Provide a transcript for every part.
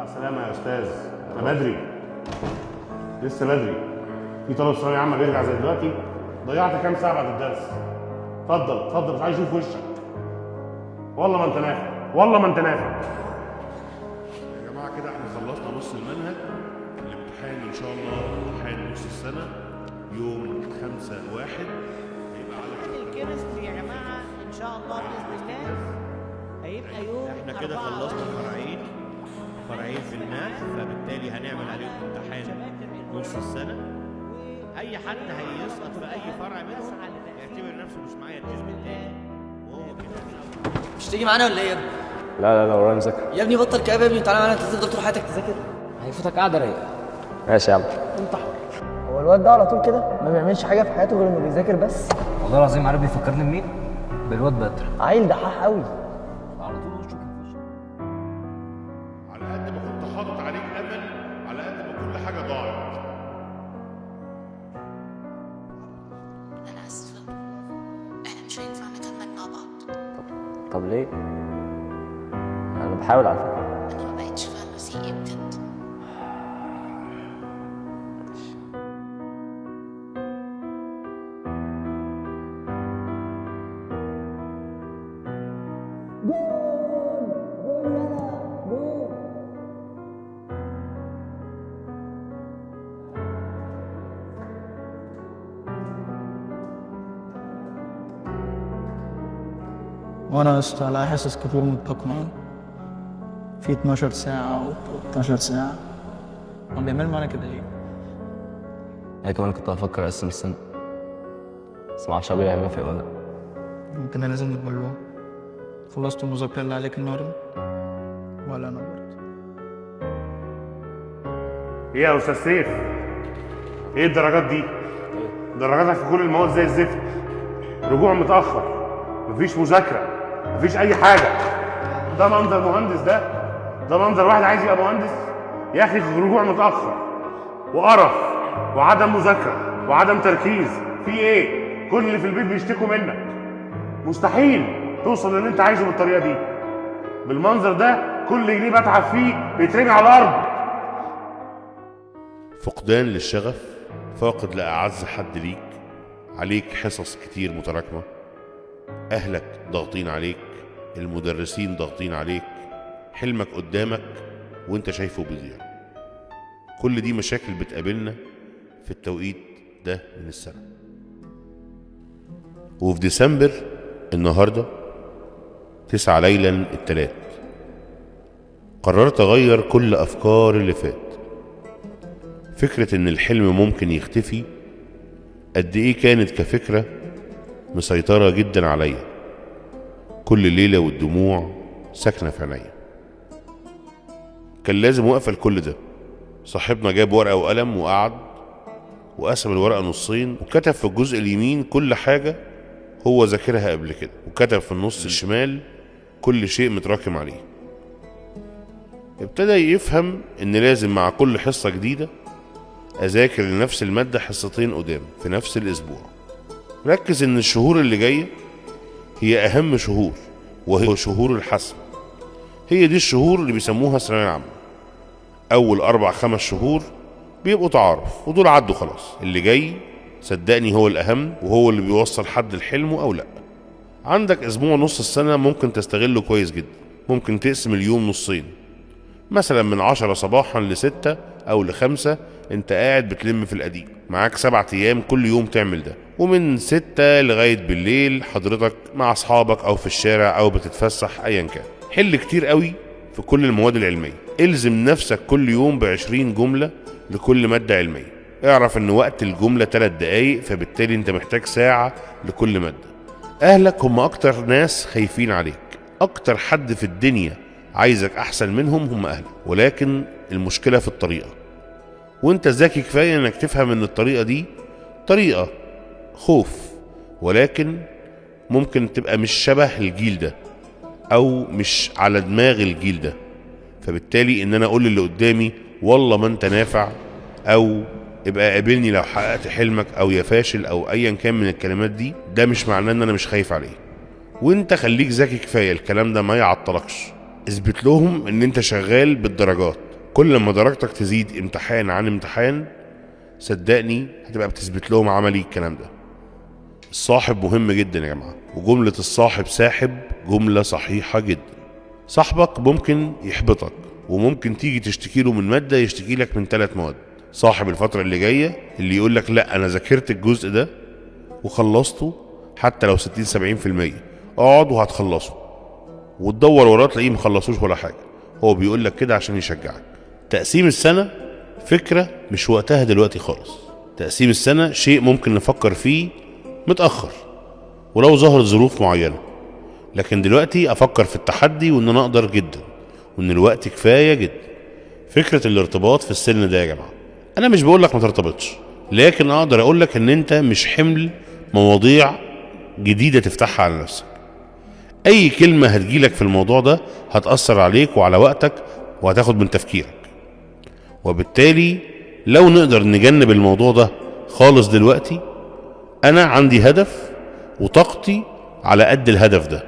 على السلامة يا أستاذ. أنا بدري، لسه بدري. في طالب ثانوية عامة بيرجع زي دلوقتي؟ ضيعت كام ساعة بعد الدرس؟ اتفضل اتفضل، مش عايز أشوف وشك. والله ما أنت نافع، والله ما أنت نافع. يا جماعة كده احنا خلصنا نص المنهج. الامتحان إن شاء الله امتحان نص السنة يوم 5/1 هيبقى على الكيمستري يا جماعة إن شاء الله بإذن الله هيبقى يوم احنا كده خلصنا فرعين في الماث، فبالتالي هنعمل عليهم امتحان نص السنة. أي حد هيسقط في أي فرع منهم يعتبر نفسه مش معايا الترم التاني وهو كده. مش تيجي معانا ولا ايه يا ابني؟ لا ورايا مذاكرة يا ابني بطل كآبة يا ابني، تعالى معانا. انت تفضل طول حياتك تذاكر؟ هيفوتك قعدة رايقة. ماشي يا عم. انت حر. هو الواد ده على طول كده ما بيعملش حاجة في حياته غير انه بيذاكر بس. والله العظيم عارف بيفكرني بمين؟ بالواد بدر. عيل دحاح قوي. على طول وشه كان في وشه. على قد ما كنت حاطط عليك أمل، على قد ما كل حاجة ضاعت. أنا آسفة، إحنا مش هينفع نكمل مع بعض. طب ليه؟ أنا بحاول على فكرة. أنا ما بقتش فاهمة في إيه بجد. وانا يا اسطى على حصص كتير متراكمة في 12 ساعة و 13 ساعة. هو بيعمل معانا كده ليه؟ أنا كمان كنت بفكر أقسم السنة، بس معرفش أبويا هيوافق ولا لأ. ممكن لازم نقول له خلصت المذاكرة اللي عليك النهاردة؟ ولا أنا برضه؟ إيه يا أستاذ سيف؟ إيه الدرجات دي؟ درجاتك في كل المواد زي الزفت. رجوع متأخر، مفيش مذاكرة، مفيش أي حاجة. ده منظر مهندس؟ ده منظر واحد عايز يبقى مهندس؟ يا أخي رجوع متأخر وقرف وعدم مذاكرة وعدم تركيز. في إيه؟ كل اللي في البيت بيشتكوا منك. مستحيل توصل للي أنت عايزه بالطريقة دي. بالمنظر ده كل جنيه بتعب فيه بيترمي على الأرض. فقدان للشغف، فاقد لأعز حد ليك، عليك حصص كتير متراكمة، أهلك ضاغطين عليك، المدرسين ضاغطين عليك، حلمك قدامك وانت شايفه بيضيع. كل دي مشاكل بتقابلنا في التوقيت ده من السنة. وفي ديسمبر النهاردة 9 ليلا التلات قررت أغير كل أفكار اللي فات. فكرة إن الحلم ممكن يختفي قد إيه كانت كفكرة مسيطرة جدا عليا. كل ليلة والدموع ساكنة في عينيا. كان لازم أقفل كل ده. صاحبنا جاب ورقة وقلم وقعد وقسم الورقة نصين وكتب في الجزء اليمين كل حاجة هو ذاكرها قبل كده، وكتب في النص الشمال كل شيء متراكم عليه. ابتدى يفهم إن لازم مع كل حصة جديدة أذاكر لنفس المادة حصتين قدام في نفس الأسبوع. ركز إن الشهور اللي جاية هي أهم شهور، وهي شهور الحسم. هي دي الشهور اللي بيسموها ثانوية عامة. أول 4-5 شهور بيبقوا تعارف ودول عدوا خلاص. اللي جاي صدقني هو الأهم وهو اللي بيوصل حد لحلمه أو لأ. عندك أسبوع نص السنة ممكن تستغله كويس جدا. ممكن تقسم اليوم نصين، مثلا من 10 صباحا ل6 أو ل5 انت قاعد بتلم في القديم. معاك 7 أيام كل يوم تعمل ده، ومن 6 لغاية بالليل حضرتك مع أصحابك أو في الشارع أو بتتفسح أيا كان. حل كتير قوي في كل المواد العلمية. الزم نفسك كل يوم ب20 جملة لكل مادة علمية. اعرف ان وقت الجملة 3 دقايق، فبالتالي انت محتاج ساعة لكل مادة. اهلك هم اكتر ناس خايفين عليك. اكتر حد في الدنيا عايزك احسن منهم هم اهلك، ولكن المشكلة في الطريقة. وانت ذكي كفاية انك تفهم ان الطريقة دي طريقة خوف، ولكن ممكن تبقى مش شبه الجيل ده او مش على دماغ الجيل ده. فبالتالي ان انا اقول اللي قدامي والله ما انت نافع، او ابقى قابلني لو حققت حلمك، او يا فاشل، او ايا كان من الكلمات دي، ده مش معناه ان انا مش خايف عليه. وانت خليك ذكي كفاية الكلام ده ما يعطلكش. اثبت لهم ان انت شغال بالدرجات، كل ما درجتك تزيد امتحان عن امتحان صدقني هتبقى بتثبت لهم عملي الكلام ده. الصاحب مهم جدا يا جماعة، وجملة الصاحب ساحب جملة صحيحة جدا. صاحبك ممكن يحبطك، وممكن تيجي تشتكي له من مادة يشتكي لك من 3 مواد. صاحب الفترة اللي جاية اللي يقول لك لا انا ذاكرت الجزء ده وخلصته حتى لو 60-70%، اقعد وهتخلصه، وتدور وراه تلاقيه مخلصوش ولا حاجة. هو بيقول لك كده عشان يشجعك. تقسيم السنة فكرة مش وقتها دلوقتي خالص. تقسيم السنة شيء ممكن نفكر فيه متأخر ولو ظهرت ظروف معينة، لكن دلوقتي افكر في التحدي وان انا اقدر جدا وان الوقت كفاية جدا. فكرة الارتباط في السن ده يا جماعة، انا مش بقول لك ما ترتبطش، لكن اقدر اقول لك ان انت مش حمل مواضيع جديدة تفتحها على نفسك. اي كلمة هتجيلك في الموضوع ده هتأثر عليك وعلى وقتك وهتاخد من تفكيرك، وبالتالي لو نقدر نجنب الموضوع ده خالص دلوقتي. انا عندي هدف وطاقتي على قد الهدف ده،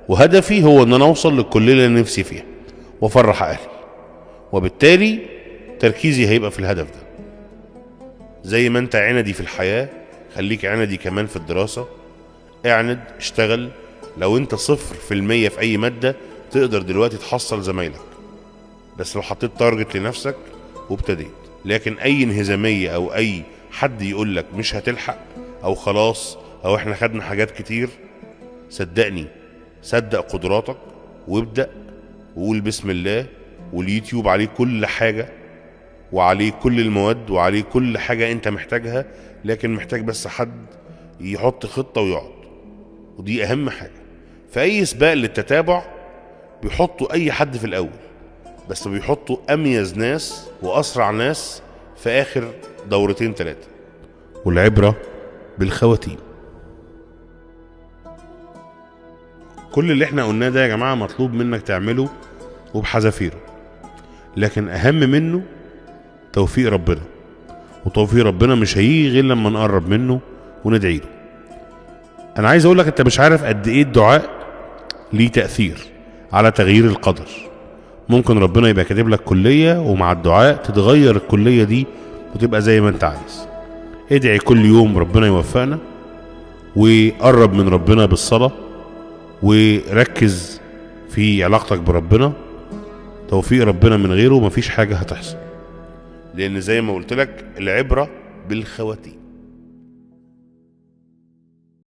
وهدفي هو ان انا اوصل للكلية اللي نفسي فيها وافرح اهلي، وبالتالي تركيزي هيبقى في الهدف ده. زي ما انت عندي في الحياة خليك عندي كمان في الدراسة. اعند، اشتغل. لو انت 0% في اي مادة تقدر دلوقتي تحصل زمايلك، بس لو حطيت تارجت لنفسك وابتديت. لكن اي انهزامية او اي حد يقول لك مش هتلحق او خلاص او احنا خدنا حاجات كتير، صدقني صدق قدراتك وابدأ وقول بسم الله. واليوتيوب عليه كل حاجة وعليه كل المواد وعليه كل حاجة انت محتاجها، لكن محتاج بس حد يحط خطة ويقعد، ودي اهم حاجة. في اي سباق للتتابع بيحطوا اي حد في الاول، بس بيحطوا اميز ناس واسرع ناس في اخر 2-3 والعبرة بالخواتيم. كل اللي احنا قلناه ده يا جماعة مطلوب منك تعمله وبحذافيره، لكن اهم منه توفيق ربنا، وتوفيق ربنا مش هيجي غير لما نقرب منه وندعي له. انا عايز اقولك انت مش عارف قد ايه الدعاء ليه تأثير على تغيير القدر. ممكن ربنا يبقى كاتب لك كلية ومع الدعاء تتغير الكلية دي وتبقى زي ما انت عايز. ادعي كل يوم ربنا يوفقنا، وقرب من ربنا بالصلاة، وركز في علاقتك بربنا. توفيق ربنا من غيره مفيش حاجة هتحصل، لان زي ما قلت لك العبرة بالخواتيم.